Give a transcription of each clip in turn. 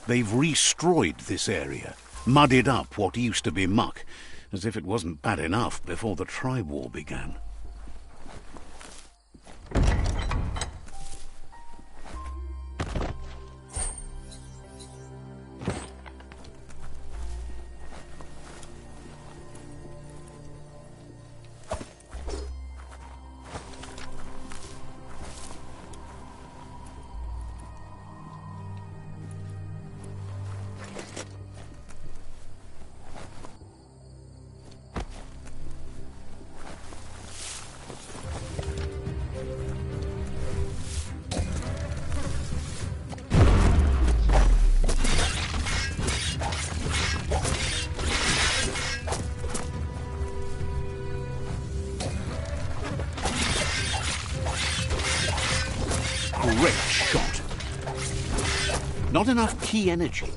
They've re-strewed this area, muddied up what used to be muck, as if it wasn't bad enough before the tribe war began. Great shot. Not enough key energy.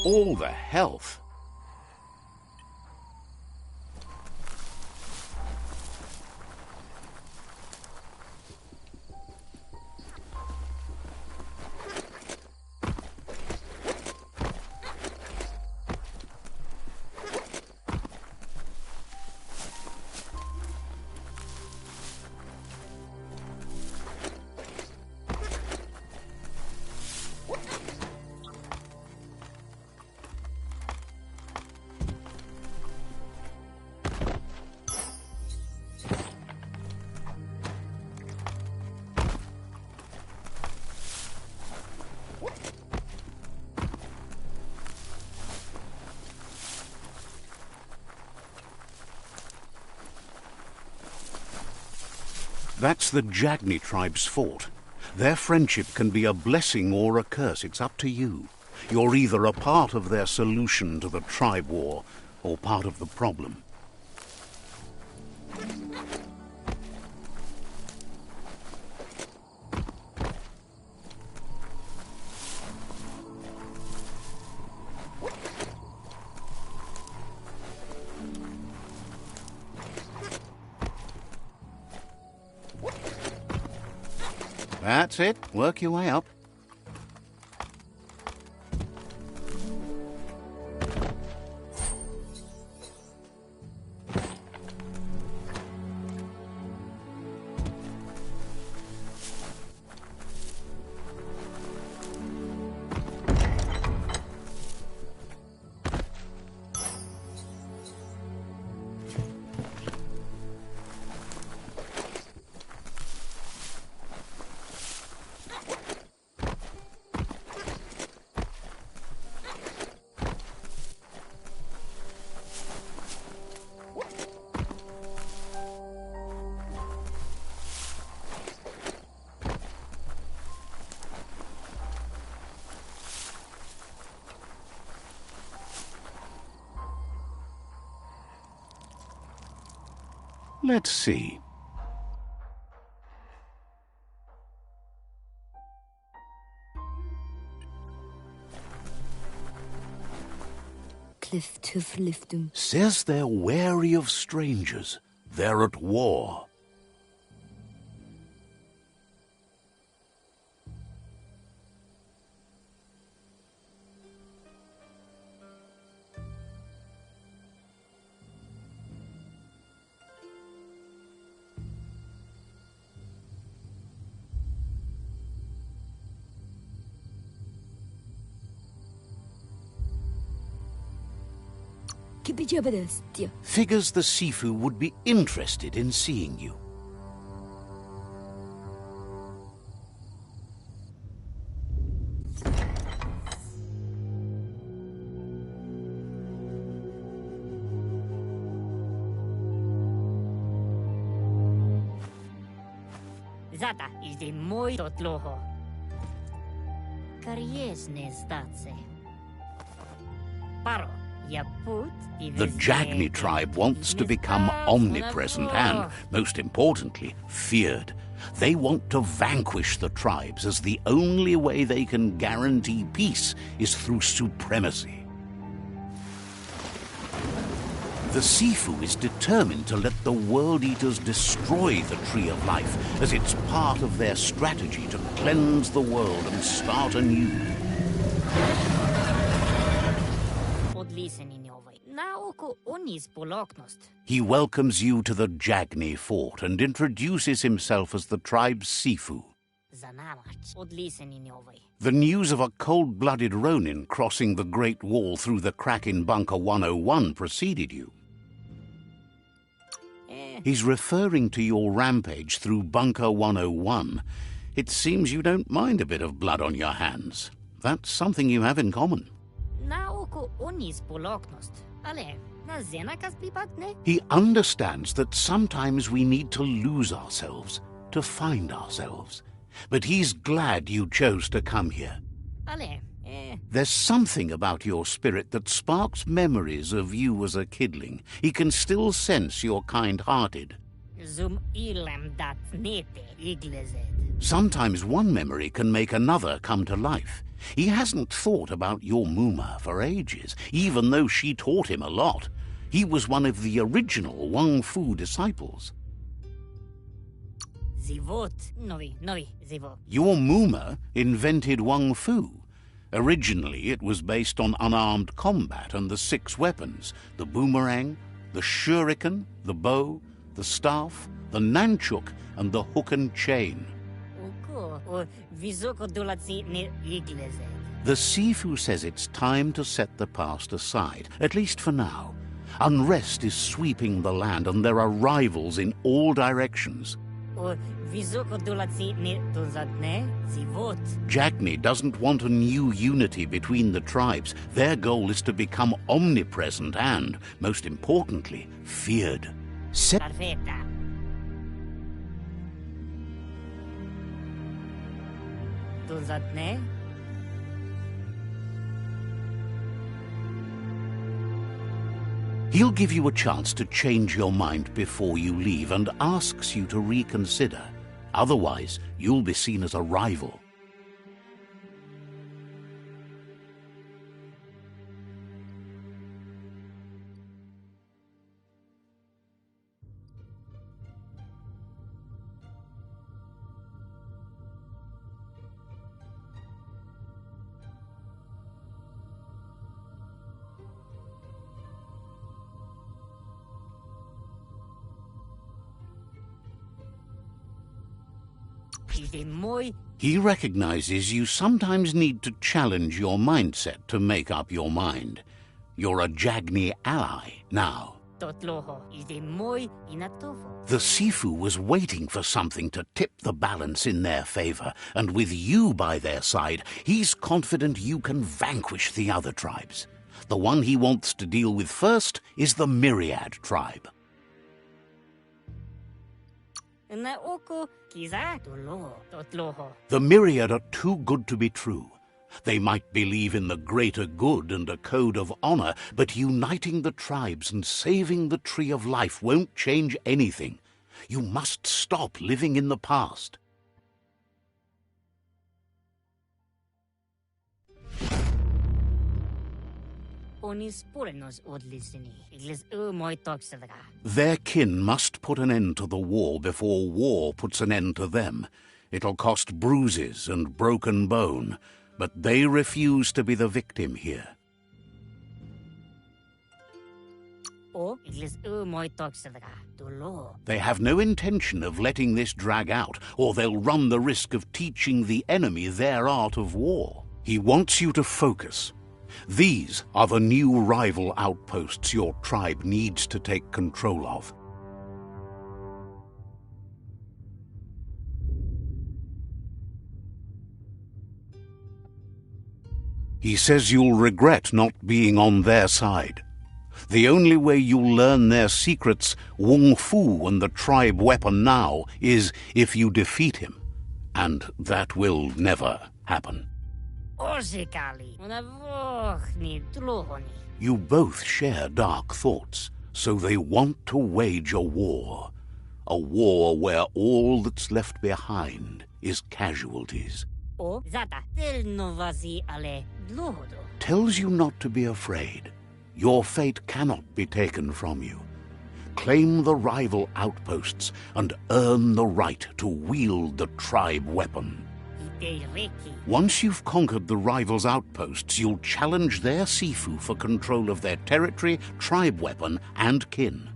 All the health. That's the Jagni tribe's fort. Their friendship can be a blessing or a curse. It's up to you. You're either a part of their solution to the tribe war or part of the problem. That's it. Work your way up. Let's see. Says they're wary of strangers. They're at war. Figures the Sifu would be interested in seeing you. Zata is the moi totloho. Kariesne zdace. Paro. The Jagni tribe wants to become omnipresent and, most importantly, feared. They want to vanquish the tribes, as the only way they can guarantee peace is through supremacy. The Sifu is determined to let the World Eaters destroy the Tree of Life, as it's part of their strategy to cleanse the world and start anew. He welcomes you to the Jagni fort and introduces himself as the tribe's Sifu. The news of a cold-blooded Ronin crossing the Great Wall through the crack in Bunker 101 preceded you. He's referring to your rampage through Bunker 101. It seems you don't mind a bit of blood on your hands. That's something you have in common. He understands that sometimes we need to lose ourselves to find ourselves. But he's glad you chose to come here. There's something about your spirit that sparks memories of you as a kidling. He can still sense you're kind-hearted. Sometimes one memory can make another come to life. He hasn't thought about your Muma for ages, even though she taught him a lot. He was one of the original Wang Fu disciples. Your Muma invented Wang Fu. Originally, it was based on unarmed combat and the 6 weapons: the boomerang, the shuriken, the bow, the staff, the nunchuk, and the hook and chain. The Sifu says it's time to set the past aside, at least for now. Unrest is sweeping the land, and there are rivals in all directions. Jagni doesn't want a new unity between the tribes. Their goal is to become omnipresent and, most importantly, feared. He'll give you a chance to change your mind before you leave and asks you to reconsider. Otherwise, you'll be seen as a rival. He recognizes you sometimes need to challenge your mindset to make up your mind. You're a Jagni ally now. The Sifu was waiting for something to tip the balance in their favor, and with you by their side, he's confident you can vanquish the other tribes. The one he wants to deal with first is the Myriad tribe. The Myriad are too good to be true. They might believe in the greater good and a code of honor, but uniting the tribes and saving the Tree of Life won't change anything. You must stop living in the past. Their kin must put an end to the war before war puts an end to them. It'll cost bruises and broken bone, but they refuse to be the victim here. They have no intention of letting this drag out, or they'll run the risk of teaching the enemy their art of war. He wants you to focus. These are the new rival outposts your tribe needs to take control of. He says you'll regret not being on their side. The only way you'll learn their secrets, Wung Fu and the tribe weapon now, is if you defeat him. And that will never happen. Osikali. Unavohni tlohoni. You both share dark thoughts, so they want to wage a war. A war where all that's left behind is casualties. O zata tel novazi ale dlohodo. Tells you not to be afraid. Your fate cannot be taken from you. Claim the rival outposts and earn the right to wield the tribe weapon. Once you've conquered the rivals' outposts, you'll challenge their Sifu for control of their territory, tribe weapon, and kin.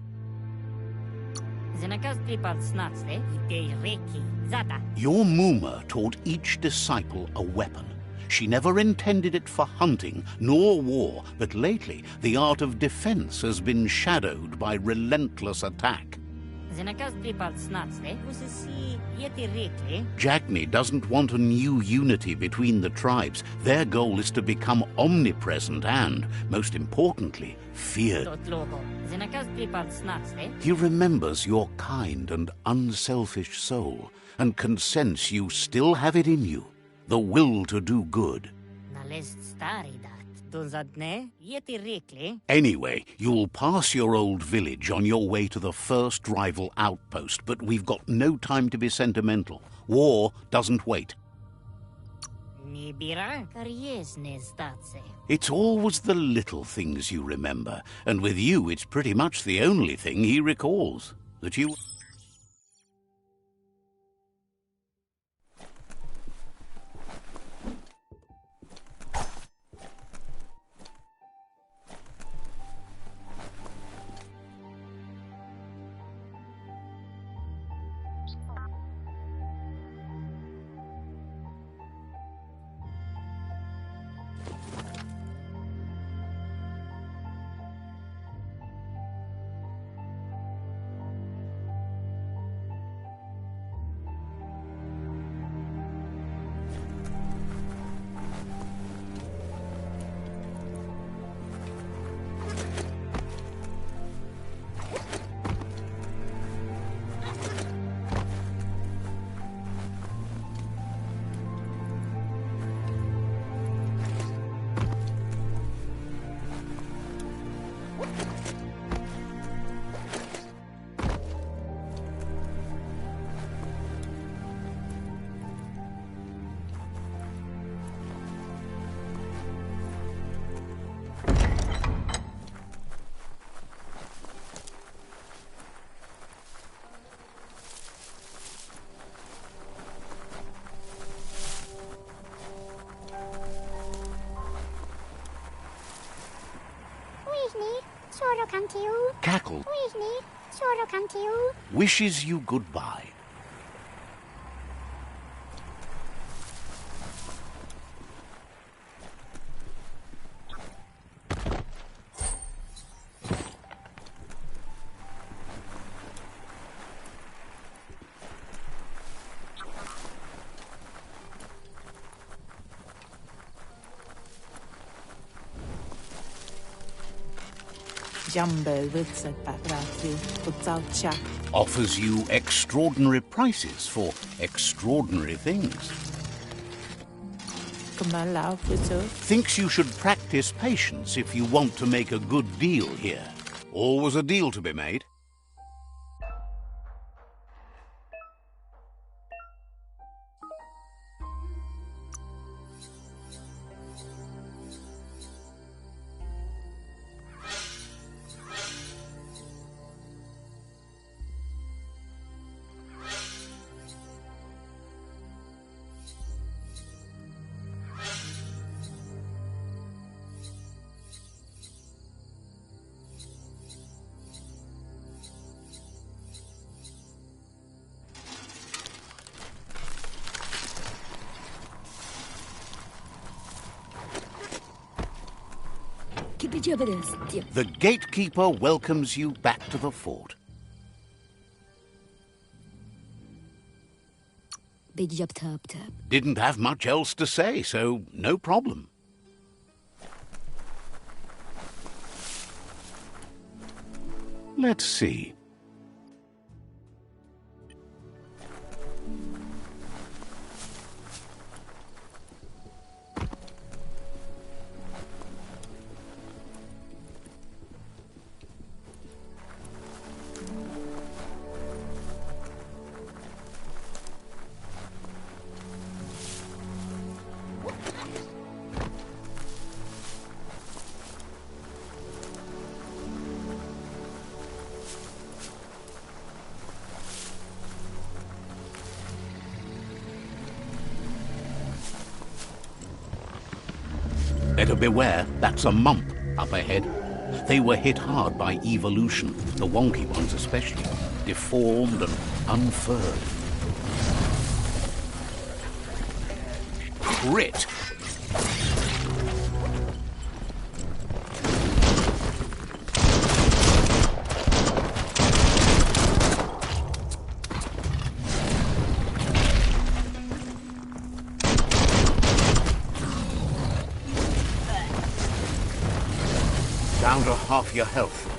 Your Muma taught each disciple a weapon. She never intended it for hunting nor war, but lately the art of defense has been shadowed by relentless attack. Jagni doesn't want a new unity between the tribes. Their goal is to become omnipresent and, most importantly, feared. He remembers your kind and unselfish soul and can sense you still have it in you, the will to do good. Anyway, you'll pass your old village on your way to the first rival outpost, but we've got no time to be sentimental. War doesn't wait. It's always the little things you remember, and with you it's pretty much the only thing he recalls. That you... Cackle wishes you goodbye. Offers you extraordinary prices for extraordinary things. Thinks you should practice patience if you want to make a good deal here. Always a deal to be made. The gatekeeper welcomes you back to the fort. Didn't have much else to say, so no problem. Let's see. Better beware, that's a mump up ahead. They were hit hard by evolution, the wonky ones especially, deformed and unfurred. Crit! Down to half your health.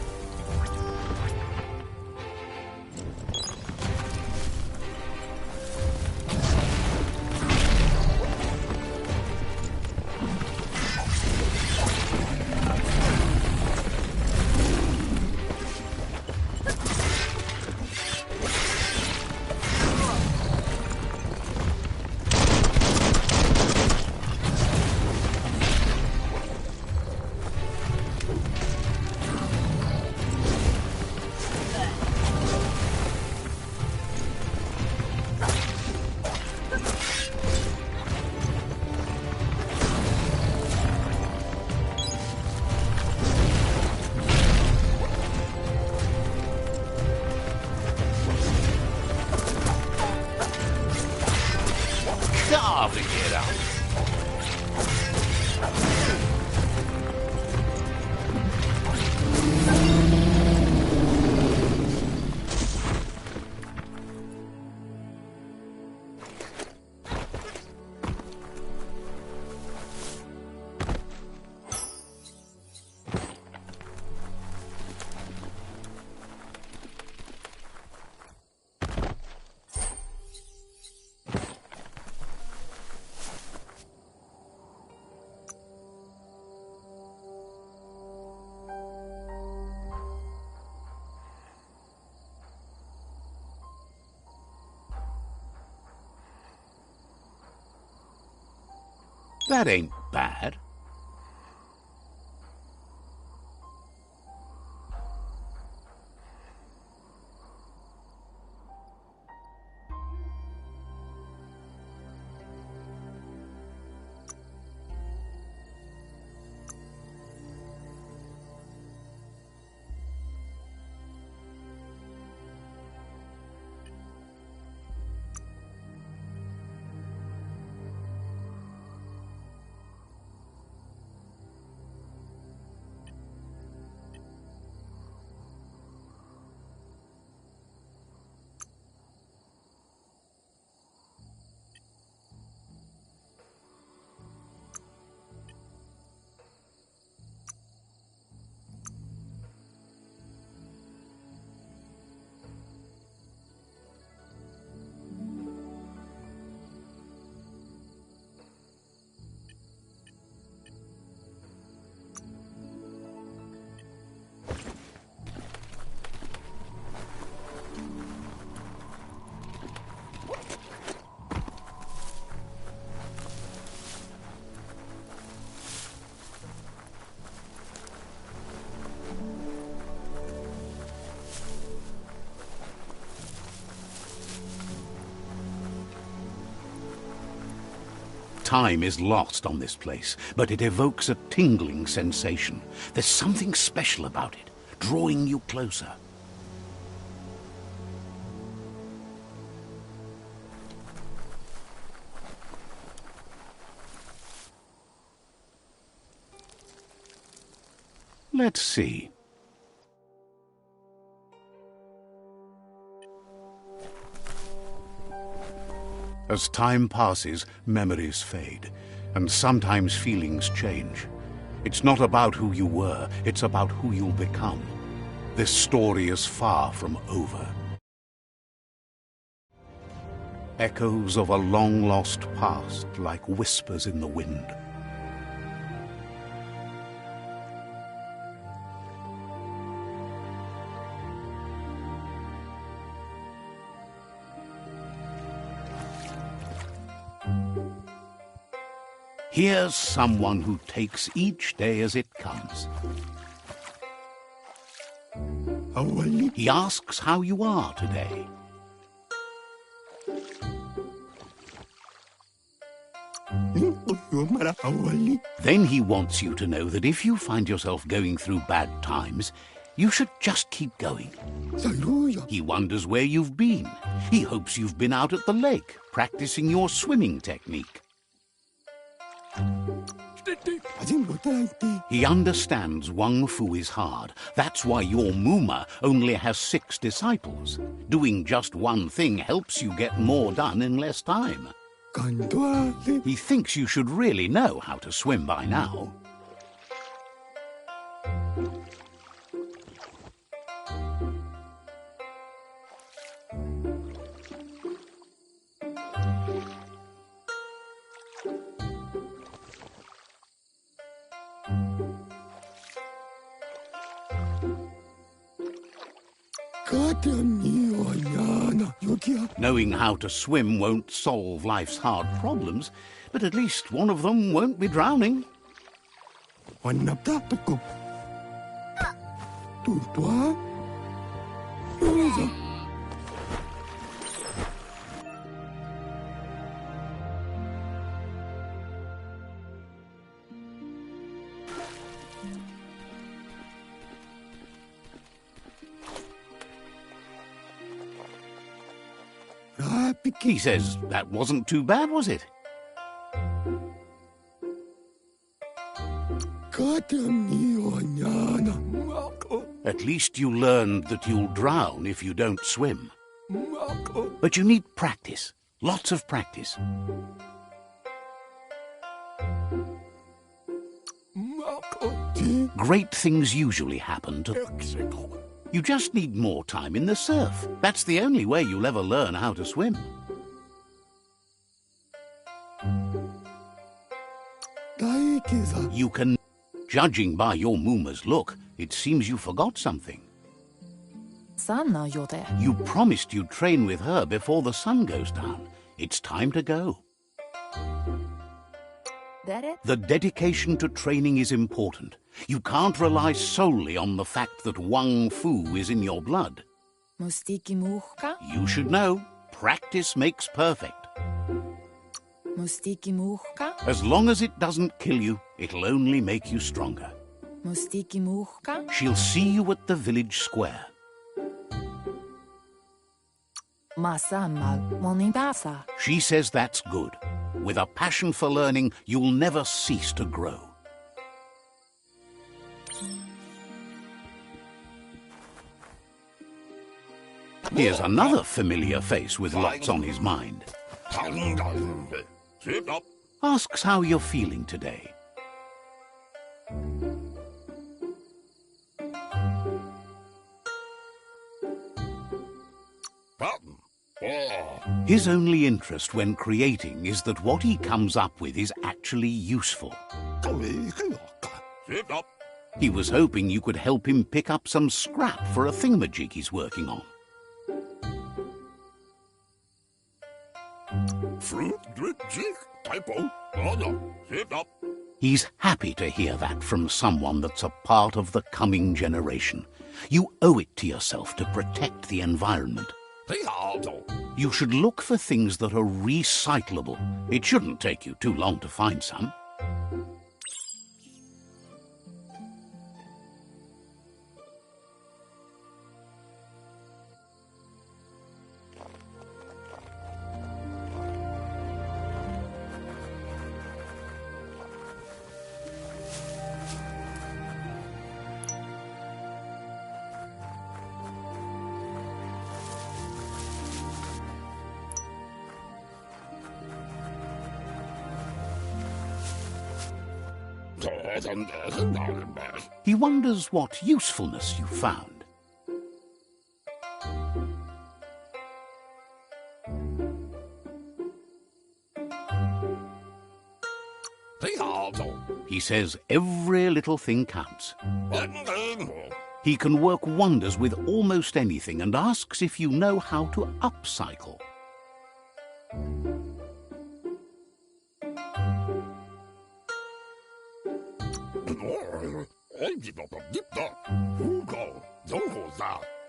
Carve to get out. That ain't bad. Time is lost on this place, but it evokes a tingling sensation. There's something special about it, drawing you closer. Let's see. As time passes, memories fade, and sometimes feelings change. It's not about who you were, it's about who you'll become. This story is far from over. Echoes of a long-lost past like whispers in the wind. Here's someone who takes each day as it comes. He asks how you are today. Then he wants you to know that if you find yourself going through bad times, you should just keep going. He wonders where you've been. He hopes you've been out at the lake, practicing your swimming technique. He understands Wang Fu is hard. That's why your Muma only has 6 disciples. Doing just one thing helps you get more done in less time. He thinks you should really know how to swim by now. Knowing how to swim won't solve life's hard problems, but at least one of them won't be drowning. He says that wasn't too bad, was it? At least you learned that you'll drown if you don't swim. But you need practice, lots of practice. Great things usually happen to... You just need more time in the surf. That's the only way you'll ever learn how to swim. You can... Judging by your Muma's look, it seems you forgot something. You promised you'd train with her before the sun goes down. It's time to go. The dedication to training is important. You can't rely solely on the fact that Wang Fu is in your blood. You should know, practice makes perfect. As long as it doesn't kill you, it'll only make you stronger. She'll see you at the village square. She says that's good. With a passion for learning, you'll never cease to grow. Here's another familiar face with lots on his mind. Asks how you're feeling today. His only interest when creating is that what he comes up with is actually useful. He was hoping you could help him pick up some scrap for a thingamajig he's working on. He's happy to hear that from someone that's a part of the coming generation. You owe it to yourself to protect the environment. You should look for things that are recyclable. It shouldn't take you too long to find some. He wonders what usefulness you found. He says every little thing counts. He can work wonders with almost anything and asks if you know how to upcycle.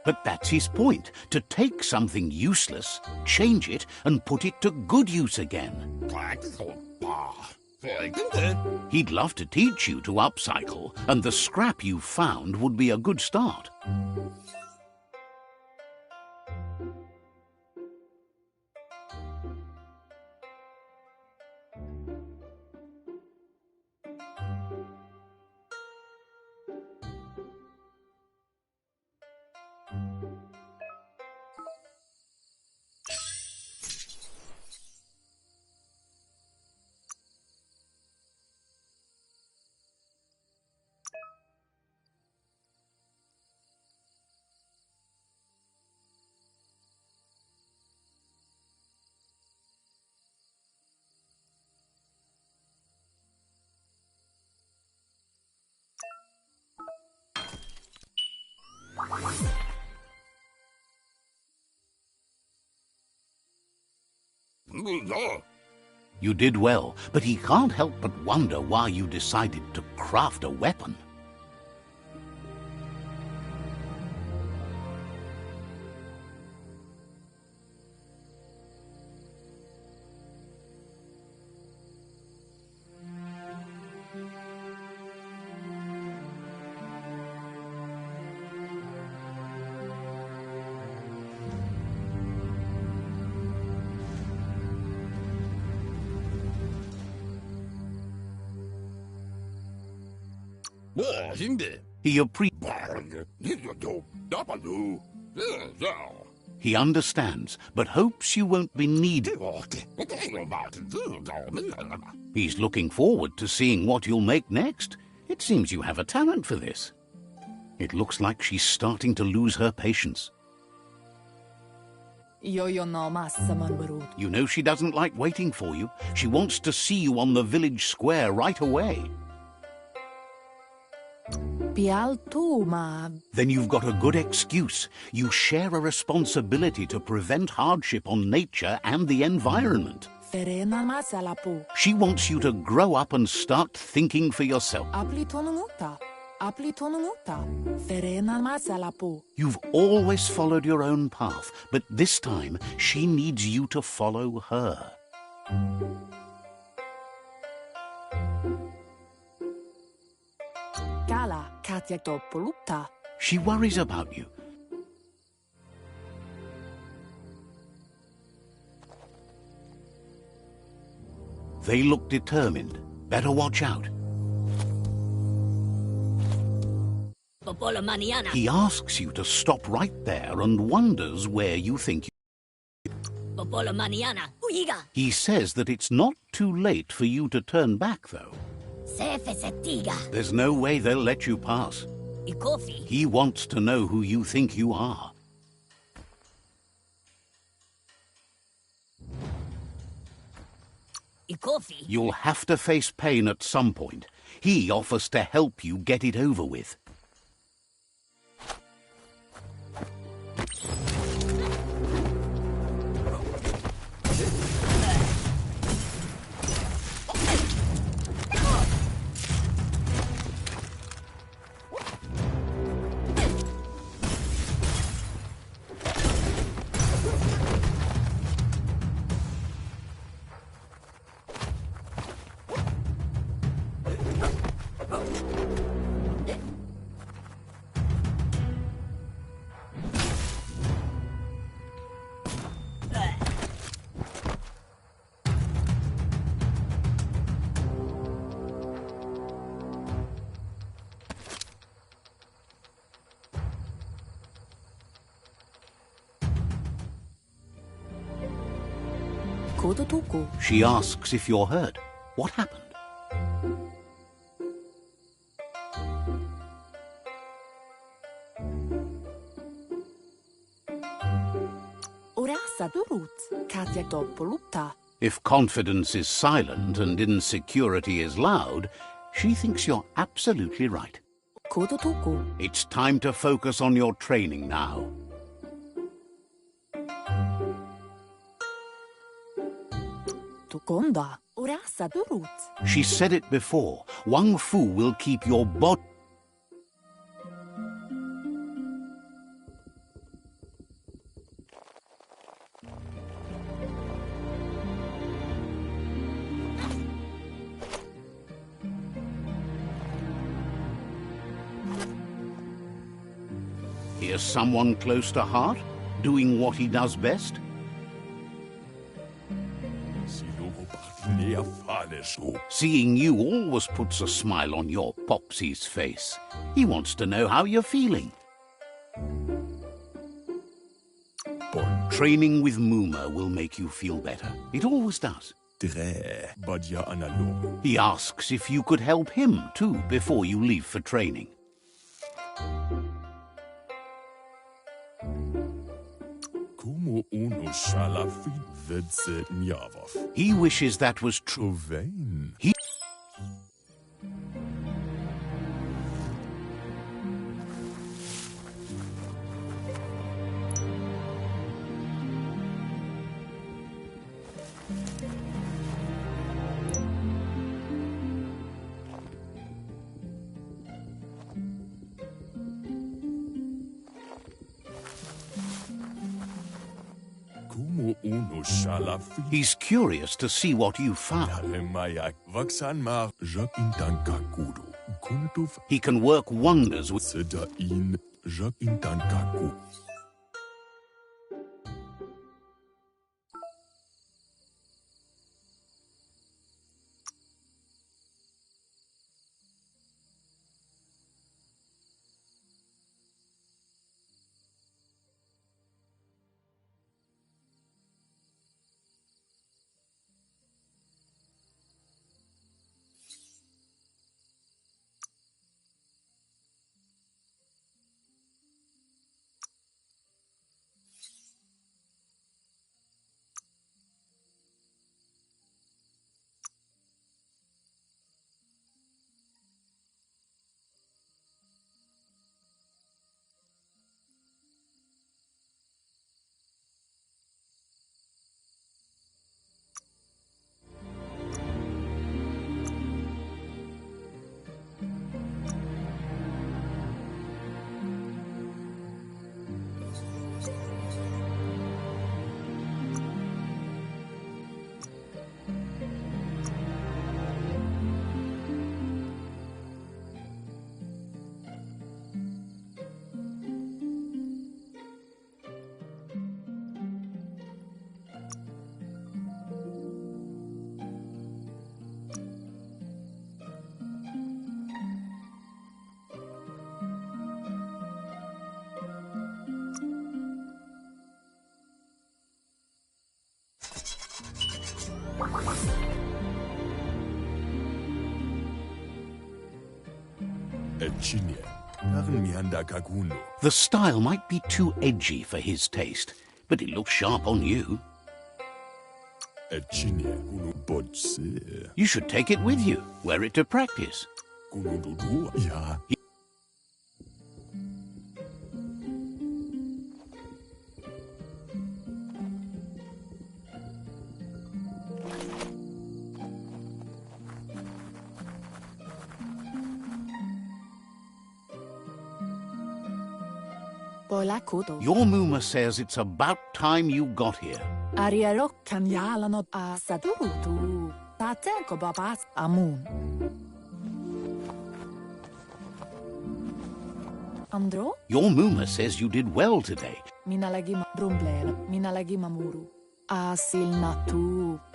But that's his point, to take something useless, change it, and put it to good use again. He'd love to teach you to upcycle, and the scrap you found would be a good start. You did well, but he can't help but wonder why you decided to craft a weapon. He understands, but hopes you won't be needed. He's looking forward to seeing what you'll make next. It seems you have a talent for this. It looks like she's starting to lose her patience. You know she doesn't like waiting for you. She wants to see you on the village square right away. Then you've got a good excuse. You share a responsibility to prevent hardship on nature and the environment. She wants you to grow up and start thinking for yourself. You've always followed your own path, but this time she needs you to follow her. She worries about you. They look determined. Better watch out. He asks you to stop right there and wonders where you think you... He says that it's not too late for you to turn back, though. There's no way they'll let you pass. He wants to know who you think you are. You'll have to face pain at some point. He offers to help you get it over with. She asks if you're hurt. What happened? If confidence is silent and insecurity is loud, She thinks you're absolutely right. Kodo toko. It's time to focus on your training now. Tukonda. Urasa durut. She said it before. Wang Fu will keep your body. Here's someone close to heart, doing what he does best. Seeing you always puts a smile on your Popsy's face. He wants to know how you're feeling. Training with Muma will make you feel better. It always does. He asks if you could help him too before you leave for training. He wishes that was true. He's curious to see what you found. He can work wonders with... The style might be too edgy for his taste, but it looks sharp on you. You should take it with you, wear it to practice. Your Muma says it's about time you got here. Andro? Your Muma says you did well today.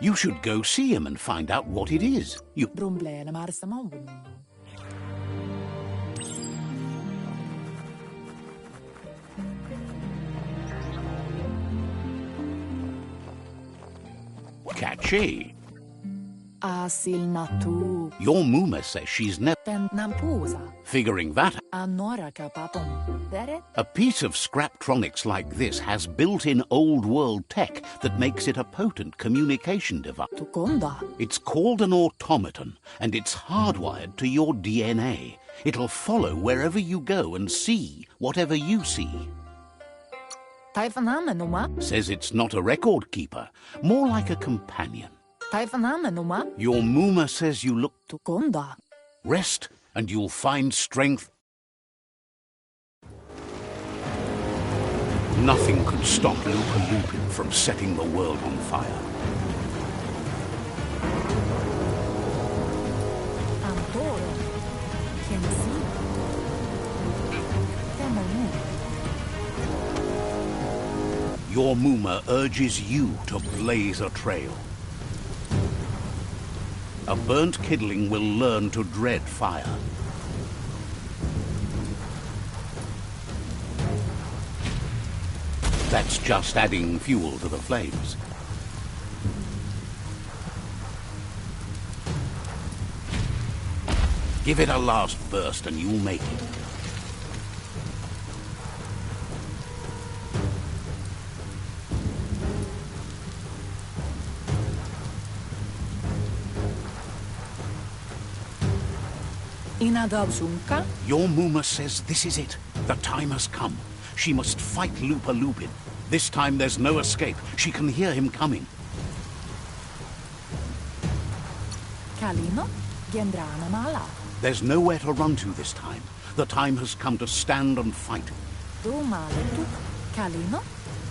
You should go see him and find out what it is. Catchy. Asil natu. Your Muma says she's never Pen nampusa. figuring that out. Anora kapatum. Deret. A piece of Scraptronics like this has built-in old-world tech that makes it a potent communication device. Tukonda. It's called an automaton, and it's hardwired to your DNA. It'll follow wherever you go and see whatever you see. Taifanamenuma. Says it's not a record keeper, more like a companion. Taifanamenuma. Your Muma says you look to Tukonda. rest and you'll find strength. Nothing could stop Lupa Lupin from setting the world on fire. Antoro. Kensi. Temonu. Your Muma urges you to blaze a trail. A burnt kidling will learn to dread fire. That's just adding fuel to the flames. Give it a last burst and you'll make it. Inadabsunka. Your Muma says this is it. The time has come. She must fight Lupa Lupin. This time there's no escape. She can hear him coming. Kalino. Gendrana mala. There's nowhere to run to this time. The time has come to stand and fight. Dumaletu. Kalino.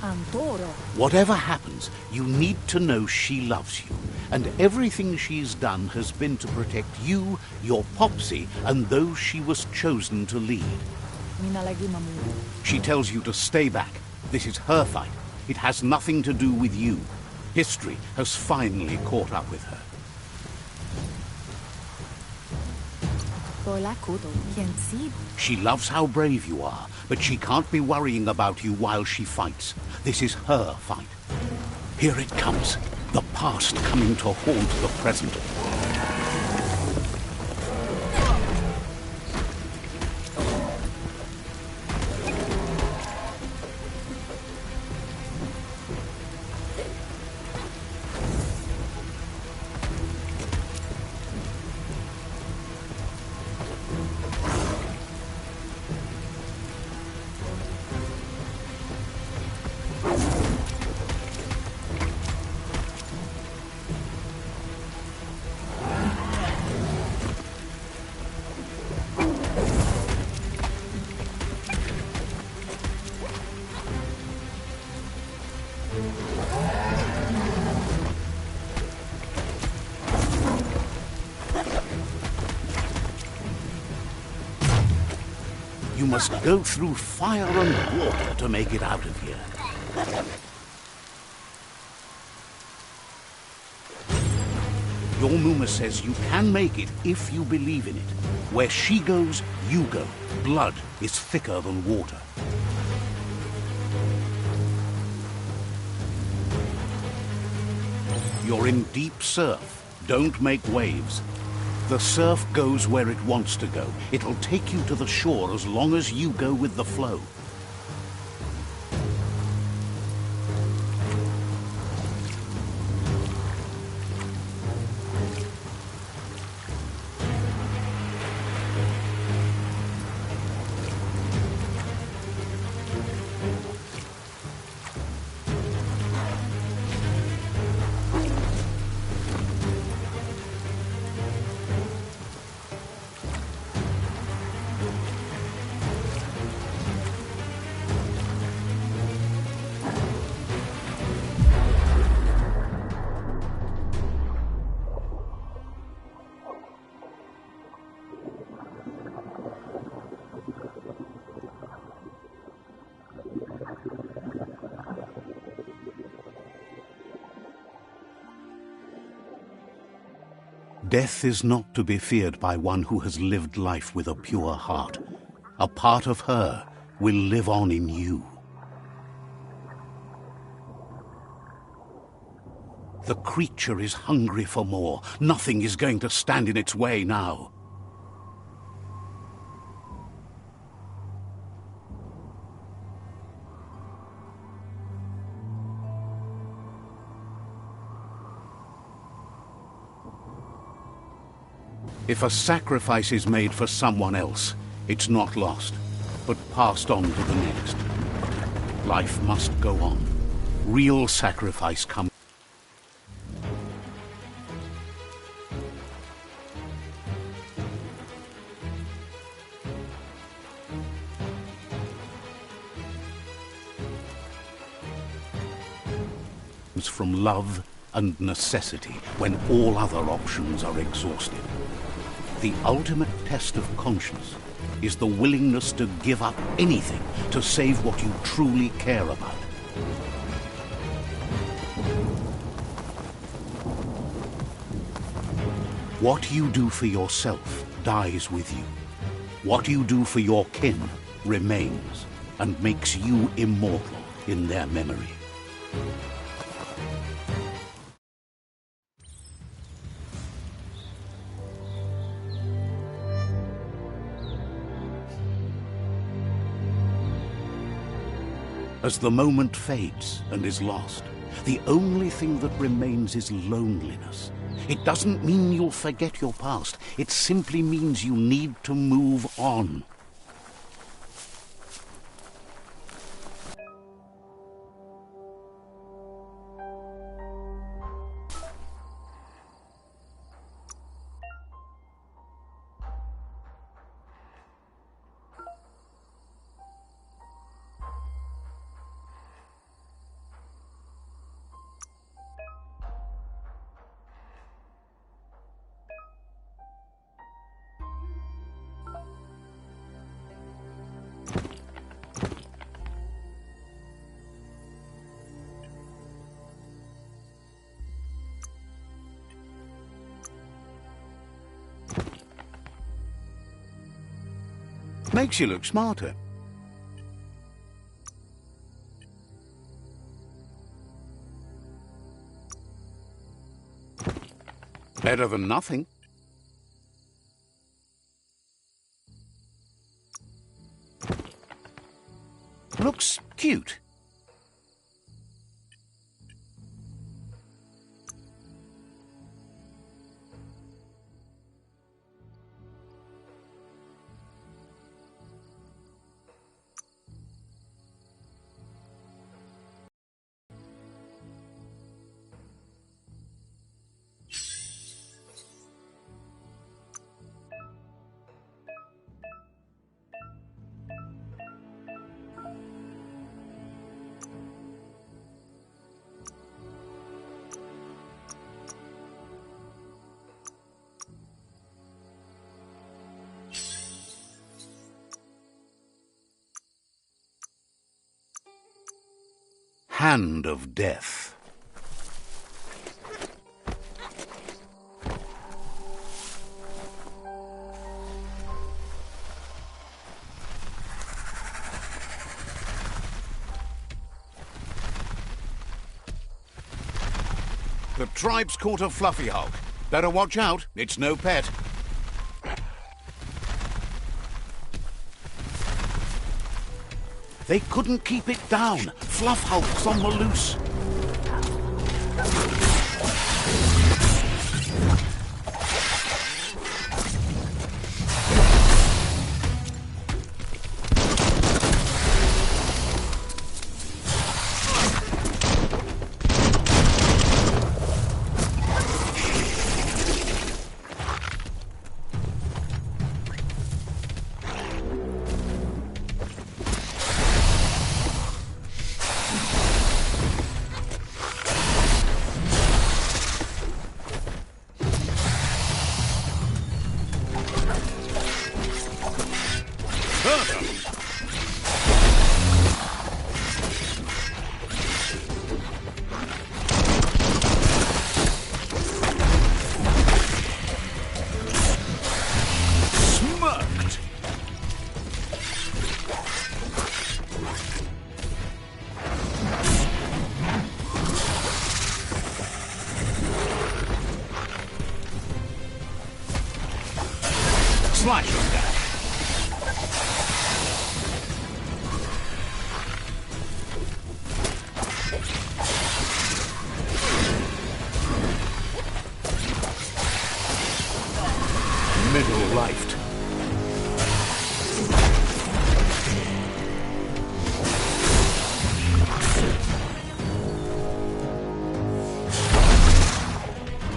Antoro. Whatever happens, you need to know she loves you. And everything she's done has been to protect you, your Popsy, and those she was chosen to lead. Minalagi mamu. She tells you to stay back. This is her fight. It has nothing to do with you. History has finally caught up with her. Toilakuto. Kensi. She loves how brave you are, but she can't be worrying about you while she fights. This is her fight. Here it comes. The past coming to haunt the present. You must go through fire and water to make it out of here. Your Muma says you can make it if you believe in it. Where she goes, you go. Blood is thicker than water. You're in deep surf. Don't make waves. The surf goes where it wants to go. It'll take you to the shore as long as you go with the flow. Death is not to be feared by one who has lived life with a pure heart. A part of her will live on in you. The creature is hungry for more. Nothing is going to stand in its way now. If a sacrifice is made for someone else, it's not lost, but passed on to the next. Life must go on. Real sacrifice comes from love and necessity when all other options are exhausted. The ultimate test of conscience is the willingness to give up anything to save what you truly care about. What you do for yourself dies with you. What you do for your kin remains and makes you immortal in their memory. As the moment fades and is lost, the only thing that remains is loneliness. It doesn't mean you'll forget your past. It simply means you need to move on. Makes you look smarter. Better than nothing. Looks cute. Hand of Death. The tribe's caught a fluffy hulk. Better watch out, it's no pet. They couldn't keep it down. Fluff hulk's on the loose. Right.